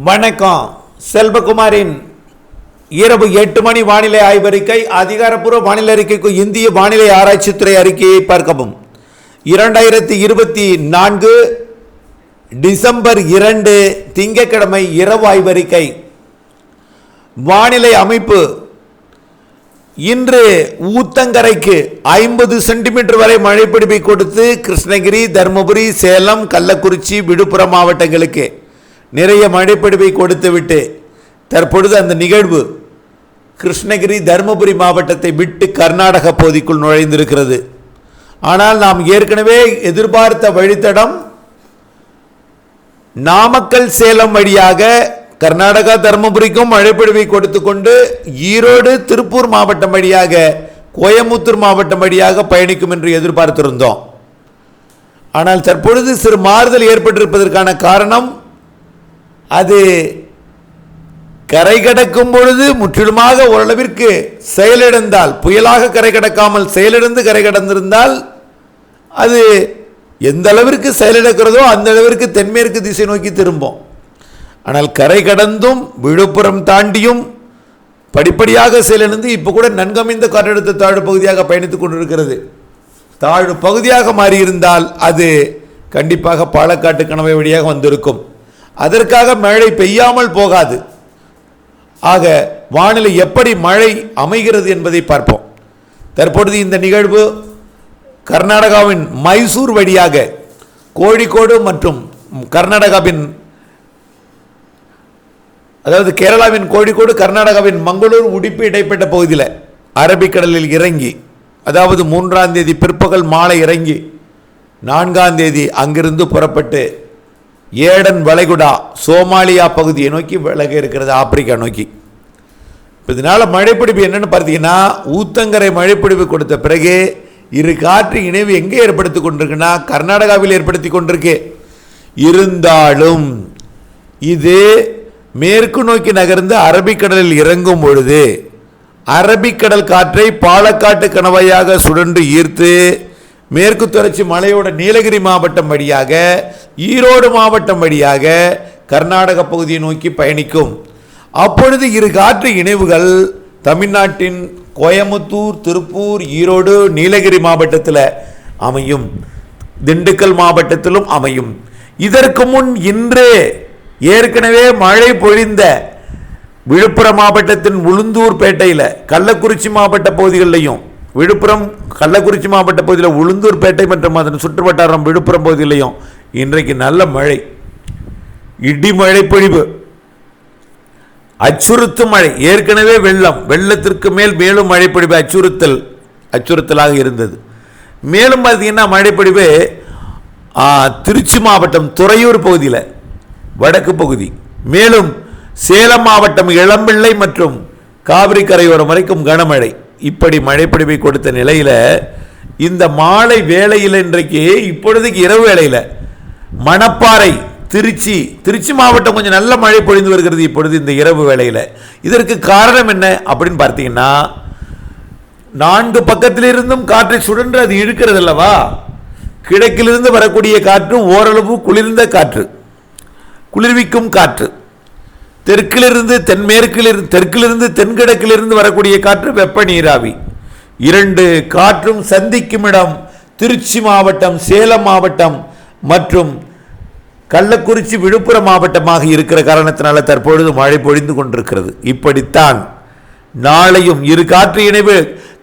வணக்கம். செல்வகுமாரின் இரவு 8 மணி வானிலை ஆய்வறிக்கை. அதிகாரப்பூர்வ வானிலை அறிக்கைக்கு இந்திய வானிலை ஆராய்ச்சித்துறை அறிக்கையை பார்க்கவும். 2024 டிசம்பர் 2 திங்கட்கிழமை இரவு ஆய்வறிக்கை. வானிலை அமைப்பு: இன்று ஊத்தங்கரைக்கு 50 சென்டிமீட்டர் வரை மழைப்பிடிப்பை கொடுத்து கிருஷ்ணகிரி, தருமபுரி, சேலம், கள்ளக்குறிச்சி, விழுப்புரம் மாவட்டங்களுக்கு நிறைய மழைப்பிடிப்பை கொடுத்துவிட்டு தற்பொழுது அந்த நிகழ்வு கிருஷ்ணகிரி, தருமபுரி மாவட்டத்தை விட்டு கர்நாடக பகுதிக்குள் நுழைந்திருக்கிறது. ஆனால் நாம் ஏற்கனவே எதிர்பார்த்த வழித்தடம் நாமக்கல், சேலம் வழியாக கர்நாடகா, தருமபுரிக்கும் மழைப்பிடிப்பை கொடுத்து கொண்டு ஈரோடு, திருப்பூர் மாவட்டம் வழியாக கோயம்புத்தூர் மாவட்டம் வழியாக பயணிக்கும் என்று எதிர்பார்த்திருந்தோம். ஆனால் தற்பொழுது சிறு மாறுதல் ஏற்பட்டிருப்பதற்கான காரணம், அது கரை கடக்கும் பொழுது முற்றிலுமாக ஓரளவிற்கு செயலிழந்தால், புயலாக கரை கடக்காமல் செயலிழந்து கரை கடந்திருந்தால் அது எந்த அளவிற்கு செயலிழக்கிறதோ அந்த அளவிற்கு தென்மேற்கு திசை நோக்கி திரும்பும். ஆனால் கரை கடந்தும் விழுப்புரம் தாண்டியும் படிப்படியாக செயலிழந்து இப்போ கூட நன்கமைந்த காற்றழுத்த தாழ்வு பகுதியாக பயணித்துக் கொண்டிருக்கிறது. தாழ்வு பகுதியாக மாறியிருந்தால் அது கண்டிப்பாக பாலக்காட்டு கணவாய் வழியாக வந்திருக்கும். அதற்காக மழை பெய்யாமல் போகாது. ஆக வானிலை எப்படி மழை அமைகிறது என்பதை பார்ப்போம். தற்பொழுது இந்த நிகழ்வு கர்நாடகாவின் மைசூர் வழியாக கோழிக்கோடு மற்றும் கர்நாடகாவின், அதாவது கேரளாவின் கோழிக்கோடு, கர்நாடகாவின் மங்களூர், உடுப்பி இடைப்பட்ட பகுதியில் அரபிக்கடலில் இறங்கி, அதாவது 3ஆம் தேதி பிற்பகல் மாலை இறங்கி 4ஆம் தேதி அங்கிருந்து புறப்பட்டு ஏடன் வளைகுடா, சோமாலியா பகுதியை நோக்கி விலக இருக்கிறது, ஆப்பிரிக்கா நோக்கி. இதனால் மழைப்பிடிப்பு என்னென்னு பார்த்தீங்கன்னா, ஊத்தங்கரை மழைப்பிடிப்பு கொடுத்த பிறகு இரு காற்று இணைவு எங்கே ஏற்படுத்தி கொண்டிருக்குன்னா கர்நாடகாவில் ஏற்படுத்தி கொண்டிருக்கு. இருந்தாலும் இது மேற்கு நோக்கி நகர்ந்து அரபிக்கடலில் இறங்கும் பொழுது அரபிக்கடல் காற்றை பாலக்காட்டு கணவாயாக சுழன்று ஈர்த்து மேற்கு தொடர்ச்சி மலையோட நீலகிரி மாவட்டம் வழியாக, ஈரோடு மாவட்டம் வழியாக கர்நாடக பகுதியை நோக்கி பயணிக்கும். அப்பொழுது இரு காற்று இணைவுகள் தமிழ்நாட்டின் கோயம்புத்தூர், திருப்பூர், ஈரோடு, நீலகிரி மாவட்டத்தில் அமையும், திண்டுக்கல் மாவட்டத்திலும் அமையும். இதற்கு முன் இன்று ஏற்கனவே மழை பொழிந்த விழுப்புரம் மாவட்டத்தின் உளுந்தூர்பேட்டையில், கள்ளக்குறிச்சி மாவட்ட பகுதிகளிலையும், விழுப்புரம் கள்ளக்குறிச்சி மாவட்ட பகுதியில் உளுந்தூர்பேட்டை மற்றும் அதன் சுற்றுவட்டாரம் விழுப்புரம் பகுதியிலையும் இன்றைக்கு நல்ல மழை, இடி மழை பொழிவு, அச்சுறுத்தும் மழை. ஏற்கனவே வெள்ளத்திற்கு மேல் மேலும் மழை பொழிவு அச்சுறுத்தலாக இருந்தது. மேலும் பார்த்தீங்கன்னா மழைப்பொழிவு திருச்சி மாவட்டம் துறையூர் பகுதியில் வடக்கு பகுதி, மேலும் சேலம் மாவட்டம் இளம்பிள்ளை மற்றும் காவிரி கரையோரம் வரைக்கும் கனமழை. இப்படி மழைப்பொழிவை கொடுத்த நிலையில் இந்த மாலை வேளையில் இன்றைக்கு இப்பொழுதுக்கு இரவு வேளையில் மணப்பாறை, திருச்சி மாவட்டம் கொஞ்சம் நல்ல மழை பொழிந்து வருகிறது இப்பொழுது இந்த இரவு வேளையில். இதற்கு காரணம் என்ன அப்படின்னு பார்த்தீங்கன்னா, 4 பக்கத்திலிருந்தும் காற்றை சுழன்று அது இழுக்கிறது அல்லவா. கிழக்கிலிருந்து வரக்கூடிய காற்று ஓரளவு குளிர்ந்த காற்று, குளிர்விக்கும் காற்று. தெற்கிலிருந்து தென்கிழக்கிலிருந்து வரக்கூடிய காற்று வெப்ப நீராவி. 2 காற்றும் சந்திக்கும் இடம் திருச்சி மாவட்டம், சேலம் மாவட்டம் மற்றும் கள்ளக்குறிச்சி, விழுப்புரம் மாவட்டமாக இருக்கிற காரணத்தினால தற்பொழுது மழை பொழிந்து கொண்டிருக்கிறது. இப்படித்தான் நாளையும் இரு காற்று இணைவு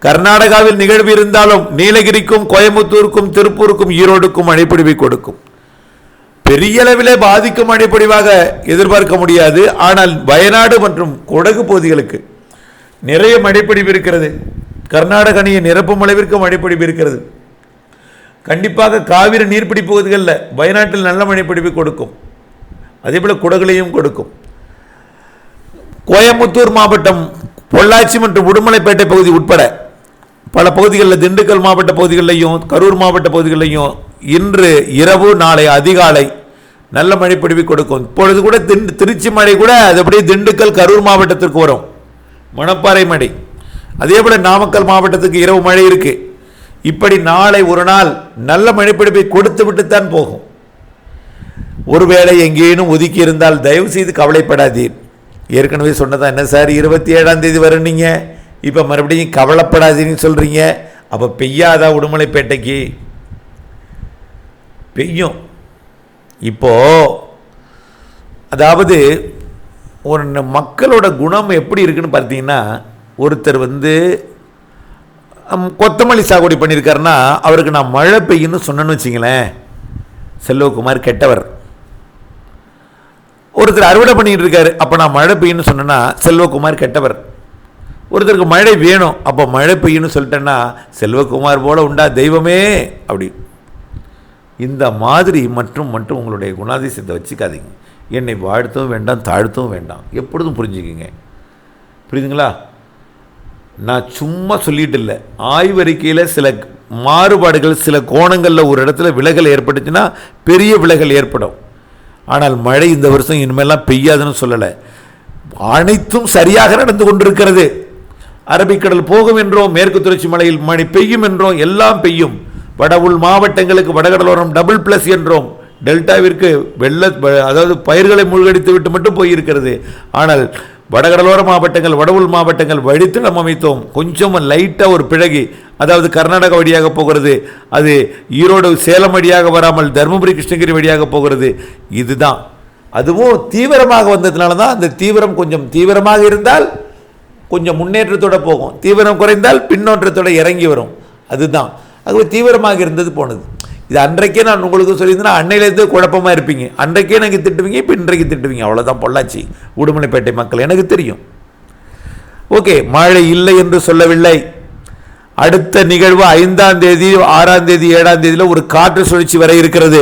கர்நாடகாவில் நிகழ்வு இருந்தாலும் நீலகிரிக்கும், கோயம்புத்தூருக்கும், திருப்பூருக்கும், ஈரோடுக்கும் மழைப்பொழிவை கொடுக்கும். பெரிய அளவிலே பாதிக்கும் மழைப்பொழிவாக எதிர்பார்க்க முடியாது. ஆனால் வயநாடு மற்றும் கொடகு பகுதிகளுக்கு நிறைய மழைப்பொழிவு இருக்கிறது. கர்நாடக அணையை நிரப்பும் அளவிற்கு மழைப்பொழிவு இருக்கிறது. கண்டிப்பாக காவிரி நீர்பிடி பகுதிகளில் வயநாட்டில் நல்ல மழைப்பொழிவு கொடுக்கும். அதே போல் குடகுலையும் கொடுக்கும். கோயம்புத்தூர் மாவட்டம், பொள்ளாச்சி மற்றும் உடுமலைப்பேட்டை பகுதி உட்பட பல பகுதிகளில், திண்டுக்கல் மாவட்ட பகுதிகளிலையும் கரூர் மாவட்ட பகுதிகளிலையும் இன்று இரவு, நாளை அதிகாலை நல்ல மழைப்பொழிவு கொடுக்கும். இப்பொழுது கூட திருச்சி மழை கூட அது அப்படியே திண்டுக்கல், கரூர் மாவட்டத்திற்கு வரும், மணப்பாறை மழை. அதே போல் நாமக்கல் மாவட்டத்துக்கு இரவு மழை இருக்கு. இப்படி நாளை ஒரு நாள் நல்ல மழைப்பொழிவை கொடுத்து விட்டுத்தான் போகும். ஒருவேளை எங்கேனும் ஒதுக்கி இருந்தால் தயவு செய்து கவலைப்படாதீர். ஏற்கனவே சொன்னதா என்ன சார் 27ஆம் தேதி வரும் நீங்கள், இப்போ மறுபடியும் கவலைப்படாதீன்னு சொல்கிறீங்க. அப்போ பெய்யாதா உடுமலைப்பேட்டைக்கு? பெய்யும். இப்போது அதாவது ஒரு மக்களோட குணம் எப்படி இருக்குன்னு பார்த்தீங்கன்னா, ஒருத்தர் கொத்தமல்லி சாகுபடி பண்ணியிருக்காருன்னா அவருக்கு நான் மழை பெய்யுன்னு சொன்னேன்னு வச்சிங்களேன், செல்வகுமார் கெட்டவர். ஒருத்தர் அறுவடை பண்ணிட்டு இருக்காரு, அப்போ நான் மழை பெய்யுன்னு சொன்னேன்னா செல்வகுமார் கெட்டவர். ஒருத்தருக்கு மழை வேணும், அப்போ மழை பெய்யுன்னு சொல்லிட்டேன்னா செல்வகுமார் போல உண்டா தெய்வமே அப்படி. இந்த மாதிரி மற்றும் உங்களுடைய குணாதிசயத்தை வச்சுக்காதீங்க. என்னை வாழ்த்தவும் வேண்டாம், தாழ்த்தவும் வேண்டாம், எப்பொழுதும் புரிஞ்சுக்கிங்க. புரியுதுங்களா? நான் சும்மா சொல்லிட்டு இல்லை, ஆய்வறிக்கையில் சில மாறுபாடுகள், சில கோணங்களில் ஒரு இடத்துல விலகல் ஏற்பட்டுச்சுன்னா பெரிய விலகல் ஏற்படும். ஆனால் மழை இந்த வருஷம் இனிமேலாம் பெய்யாதுன்னு சொல்லலை, அனைத்தும் சரியாக நடந்து கொண்டிருக்கிறது. அரபிக்கடல் போகும் என்றோம், மேற்கு தொடர்ச்சி மலையில் மழை பெய்யும் என்றோம், எல்லாம் பெய்யும். வட உள் மாவட்டங்களுக்கு வடகடலோரம் டபுள் பிளஸ் என்றோம், டெல்டாவிற்கு அதாவது பயிர்களை மூழ்கடித்து விட்டு மட்டும் போயிருக்கிறது. ஆனால் வடகடலோர மாவட்டங்கள், வட உள் மாவட்டங்கள் வழித்தடம் அமைத்தோம். கொஞ்சம் லைட்டாக ஒரு பிழகி, அதாவது கர்நாடகா வழியாக போகிறது, அது ஈரோடு சேலம் வழியாக வராமல் தருமபுரி கிருஷ்ணகிரி வழியாக போகிறது. இதுதான். அதுவும் தீவிரமாக வந்ததுனால தான். அந்த தீவிரம் கொஞ்சம் தீவிரமாக இருந்தால் கொஞ்சம் முன்னேற்றத்தோடு போகும், தீவிரம் குறைந்தால் பின்னோற்றத்தோடு இறங்கி வரும். அதுதான். ஆகவே தீவிரமாக இருந்தது போனது. இது அன்றைக்கே நான் உங்களுக்கு சொல்லியிருந்தேன்னா அன்னையிலேருந்து குழப்பமாக இருப்பீங்க. அன்றைக்கே எனக்கு திட்டுவீங்க, இப்போ இன்றைக்கு திட்டுவீங்க. அவ்வளோதான் பொள்ளாச்சி உடுமலைப்பேட்டை மக்கள், எனக்கு தெரியும். ஓகே, மழை இல்லை என்று சொல்லவில்லை. அடுத்த நிகழ்வு 5ஆம் தேதி, 6ஆம் தேதி, 7ஆம் தேதியில் ஒரு காற்று சுழற்சி வர இருக்கிறது.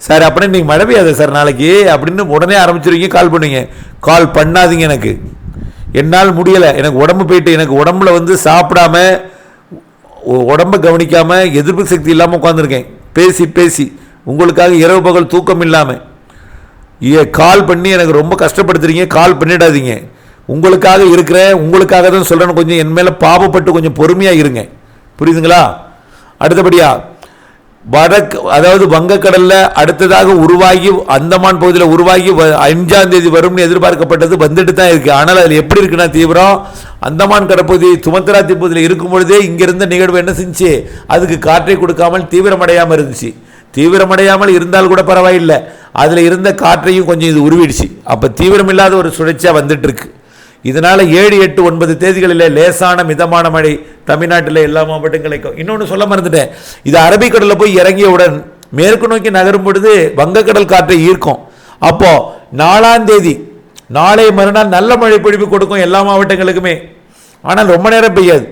சார் அப்படின்னு நீங்கள் மழை பெய்யாது சார் நாளைக்கு அப்படின்னு உடனே ஆரம்பிச்சிருவீங்க. கால் பண்ணுவீங்க. கால் பண்ணாதீங்க, எனக்கு என்னால் முடியலை, எனக்கு உடம்பு போயிட்டு, எனக்கு உடம்புல சாப்பிடாம உடம்பை கவனிக்காமல் எதிர்ப்பு சக்தி இல்லாமல் உட்காந்துருக்கேன். பேசி உங்களுக்காக இரவு பகல் தூக்கம் இல்லாமல் கால் பண்ணி எனக்கு ரொம்ப கஷ்டப்படுத்துறீங்க. கால் பண்ணிடாதீங்க. உங்களுக்காக இருக்கிறேன், உங்களுக்காக தான் சொல்கிறேன்னு கொஞ்சம் என் மேலே பாவப்பட்டு கொஞ்சம் பொறுமையாக இருங்க. புரியுதுங்களா? அடுத்தபடியாக அதாவது வங்கக்கடலில் அடுத்ததாக உருவாகி அந்தமான் பகுதியில் உருவாகி 5ஆம் தேதி வரும்னு எதிர்பார்க்கப்பட்டது, வந்துட்டு தான் இருக்குது. ஆனால் அதில் எப்படி இருக்குன்னா தீவிரம், அந்தமான் கடற்பகுதி சுமத்ரா தீபகுதியில் இருக்கும் பொழுதே இங்கிருந்த நிகழ்வு என்ன செஞ்சு அதுக்கு காற்றை கொடுக்காமல் தீவிரமடையாமல் இருந்துச்சு. தீவிரமடையாமல் இருந்தால் கூட பரவாயில்லை, அதில் இருந்த காற்றையும் கொஞ்சம் இது உருவிடுச்சு. அப்போ தீவிரம் இல்லாத ஒரு சுழற்சியாக வந்துட்டு இருக்கு. இதனால் 7, 8, 9 தேதிகளில் லேசான மிதமான மழை தமிழ்நாட்டில் எல்லா மாவட்டங்களுக்கும். இன்னொன்று சொல்ல மறந்துட்டேன், இது அரபிக்கடலில் போய் இறங்கியவுடன் மேற்கு நோக்கி நகரும் பொழுது வங்கக்கடல் காற்றை ஈர்க்கும். அப்போ 4ஆம் தேதி நாளை மறுநாள் நல்ல மழை பொழிவு கொடுக்கும் எல்லா மாவட்டங்களுக்குமே. ஆனால் ரொம்ப நேரம் பெய்யாது,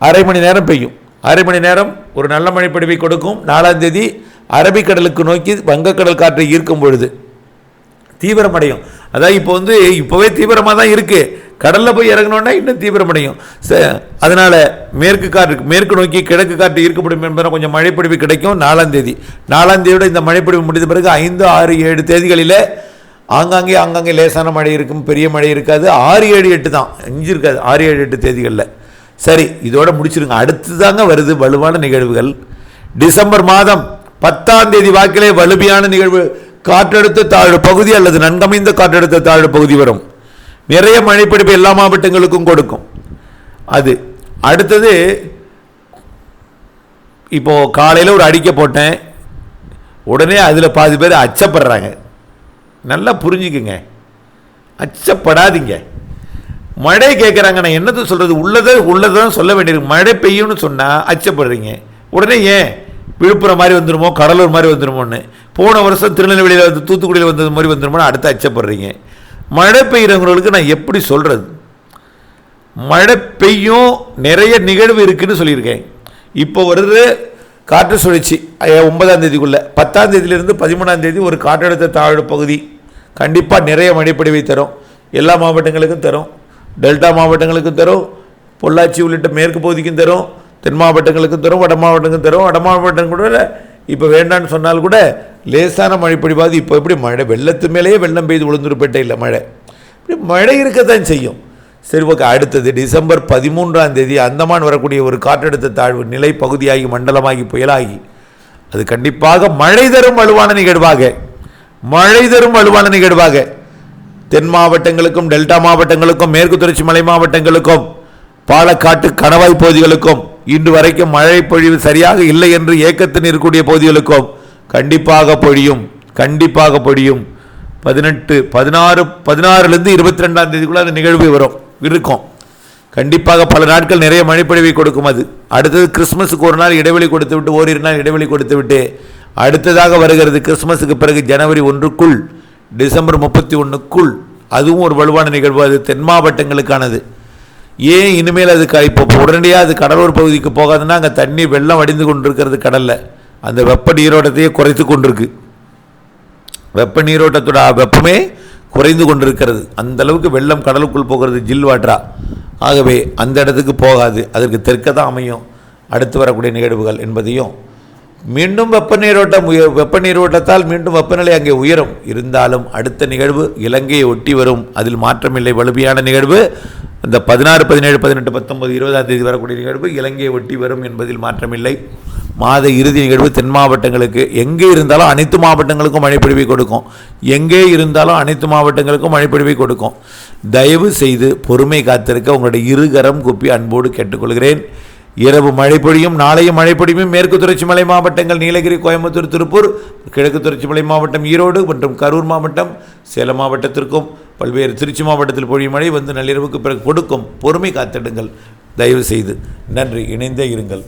அரை மணி நேரம் பெய்யும். அரை மணி நேரம் ஒரு நல்ல மழை பொழிவை கொடுக்கும். 4ஆம் தேதி அரபிக்கடலுக்கு நோக்கி வங்கக்கடல் காற்றை ஈர்க்கும் பொழுது தீவிரமடையும். அதாவது இப்போ இப்போவே தீவிரமாக தான் இருக்குது, கடலில் போய் இறங்கணுன்னா இன்னும் தீவிரமடையும். அதனால் மேற்கு நோக்கி கிழக்கு காற்று ஈர்க்கப்படும் என்பதை கொஞ்சம் மழைப்பொழிவு கிடைக்கும். 4ஆம் தேதி 4ஆம் தேதியோட இந்த மழைப்பொழிவு முடிந்த பிறகு 5, 6, 7 தேதிகளில் ஆங்காங்கே லேசான மழை இருக்கும், பெரிய மழை இருக்காது. 6, 7, 8 தான், 5 இருக்காது. 6, 7, 8 தேதிகளில். சரி, இதோட முடிச்சிருங்க. அடுத்து தாங்க வருது வலுவான நிகழ்வுகள். டிசம்பர் மாதம் 10ஆம் தேதி வாக்கிலே வலுமையான நிகழ்வு, காற்றழுத்த தாழ்வு பகுதி அல்லது நன்கமைந்த காற்றழுத்த தாழ்வு பகுதி வரும். நிறைய மழைப்பிடிப்பு எல்லா மாவட்டங்களுக்கும் கொடுக்கும். அது அடுத்தது இப்போ காலையில் ஒரு அறிக்கை போட்டேன், உடனே அதில் பாதி பேர் அச்சப்படுறாங்க. நல்லா புரிஞ்சுக்குங்க, அச்சப்படாதீங்க. மழை கேட்குறாங்க, நான் என்னது சொல்கிறது, உள்ளதான் சொல்ல வேண்டியிருக்கு. மழை பெய்யும்னு சொன்னால் அச்சப்படுறீங்க. உடனே ஏன் விழுப்புரம் மாதிரி வந்துடுமோ, கடலூர் மாதிரி வந்துடுமோன்னு, போன வருஷம் திருநெல்வேலியில் தூத்துக்குடியில் வந்தது மாதிரி வந்துடுமோன்னு அடுத்து அச்சப்படுறீங்க. மழை பெய்கிறவங்களுக்கு நான் எப்படி சொல்கிறது? மழை பெய்யும், நிறைய நிகழ்வு இருக்குதுன்னு சொல்லியிருக்கேன். இப்போ வருது காற்று சுழற்சி 9ஆம் தேதிக்குள்ளே, 10ஆம் தேதியிலிருந்து 13ஆம் தேதி ஒரு காற்றழுத்த தாழ்வு பகுதி கண்டிப்பாக நிறைய மழைப்பொழிவை தரும். எல்லா மாவட்டங்களுக்கும் தரும், டெல்டா மாவட்டங்களுக்கும் தரும், பொள்ளாச்சி உள்ளிட்ட மேற்கு பகுதிக்கும் தரும், தென் மாவட்டங்களுக்கும் தரும், வட மாவட்டங்களுக்கும் தரும். வட மாவட்டம் கூட இப்போ வேண்டான்னு சொன்னால் கூட லேசான மழை பொழிவாது. இப்போ எப்படி மழை வெள்ளத்து மேலேயே வெள்ளம் பெய்து விழுந்துருப்பேட்டே இல்லை, மழை இப்படி மழை இருக்கத்தான் செய்யும். சரி, ஓகே. அடுத்தது டிசம்பர் 13ஆம் தேதி அந்தமான் வரக்கூடிய ஒரு காற்றழுத்த தாழ்வு நிலை பகுதியாகி மண்டலமாகி புயலாகி அது கண்டிப்பாக மழை தரும் வலுவான நிகழ்வாக மழை தரும் வலுவான நிகழ்வாக தென் மாவட்டங்களுக்கும் டெல்டா மாவட்டங்களுக்கும் மேற்கு தொடர்ச்சி மலை மாவட்டங்களுக்கும் பாலக்காட்டு கணவாய் பகுதிகளுக்கும் இன்று வரைக்கும் மழை பொழிவு சரியாக இல்லை என்று ஏக்கத்தில் இருக்கக்கூடிய பகுதிகளுக்கும் கண்டிப்பாக பொழியும். 16 22 தேதிக்குள்ள அந்த நிகழ்வு இருக்கும். கண்டிப்பாக பல நாட்கள் நிறைய மழைப்பொழிவை கொடுக்கும். அது அடுத்தது கிறிஸ்மஸுக்கு ஒரு நாள் இடைவெளி கொடுத்து விட்டு ஓரிரு நாள் இடைவெளி கொடுத்து விட்டு அடுத்ததாக வருகிறது கிறிஸ்மஸுக்கு பிறகு ஜனவரி 1க்குள் டிசம்பர் 31க்குள் அதுவும் ஒரு வலுவான நிகழ்வு. அது தென் மாவட்டங்களுக்கானது. ஏன் இனிமேல் அது இப்போ உடனடியாக அது கடலூர் பகுதிக்கு போகாதுன்னா அங்கே தண்ணி வெள்ளம் வடிந்து கொண்டிருக்கிறது. கடலில் அந்த வெப்ப நீரோட்டத்தையே குறைத்து கொண்டிருக்கு. வெப்ப நீரோட்டத்தோட வெப்பமே குறைந்து கொண்டிருக்கிறது. அந்த அளவுக்கு வெள்ளம் கடலுக்குள் போகிறது ஜில் வாட்டரா. ஆகவே அந்த இடத்துக்கு போகாது. அதற்கு தெற்க தான் அமையும் அடுத்து வரக்கூடிய நிகழ்வுகள் என்பதையும் மீண்டும் வெப்ப நீரோட்டத்தால் மீண்டும் வெப்பநிலை அங்கே உயரும். இருந்தாலும் அடுத்த நிகழ்வு இலங்கையை ஒட்டி வரும். அதில் மாற்றமில்லை. வலுமையான நிகழ்வு இந்த 16 17 18 19 20ஆம் தேதி வரக்கூடிய நிகழ்வு இலங்கையை ஒட்டி வரும் என்பதில் மாற்றமில்லை. மாத இறுதி நிகழ்வு தென் மாவட்டங்களுக்கு எங்கே இருந்தாலும் அனைத்து மாவட்டங்களுக்கும் மழைப்பொழிவை கொடுக்கும். எங்கே இருந்தாலும் அனைத்து மாவட்டங்களுக்கும் மழைப்பொழிவை கொடுக்கும். தயவு செய்து பொறுமை காத்திருக்க உங்களுடைய இருகரம் குப்பி அன்போடு கேட்டுக்கொள்கிறேன். இரவு மழை பொழியும். நாளையும் மழை பொழியும். மேற்கு தொடர்ச்சி மலை மாவட்டங்கள் நீலகிரி, கோயம்புத்தூர், திருப்பூர், கிழக்கு தொடர்ச்சி மலை மாவட்டம், ஈரோடு மற்றும் கரூர் மாவட்டம், சேலம் மாவட்டத்திற்கும் பல்வேறு திருச்சி மாவட்டத்தில் பொழியும் மழை நள்ளிரவுக்கு பிறகு கொடுக்கும். பொறுமை காத்திடுங்கள் தயவு செய்து. நன்றி. இணைந்தே இருங்கள்.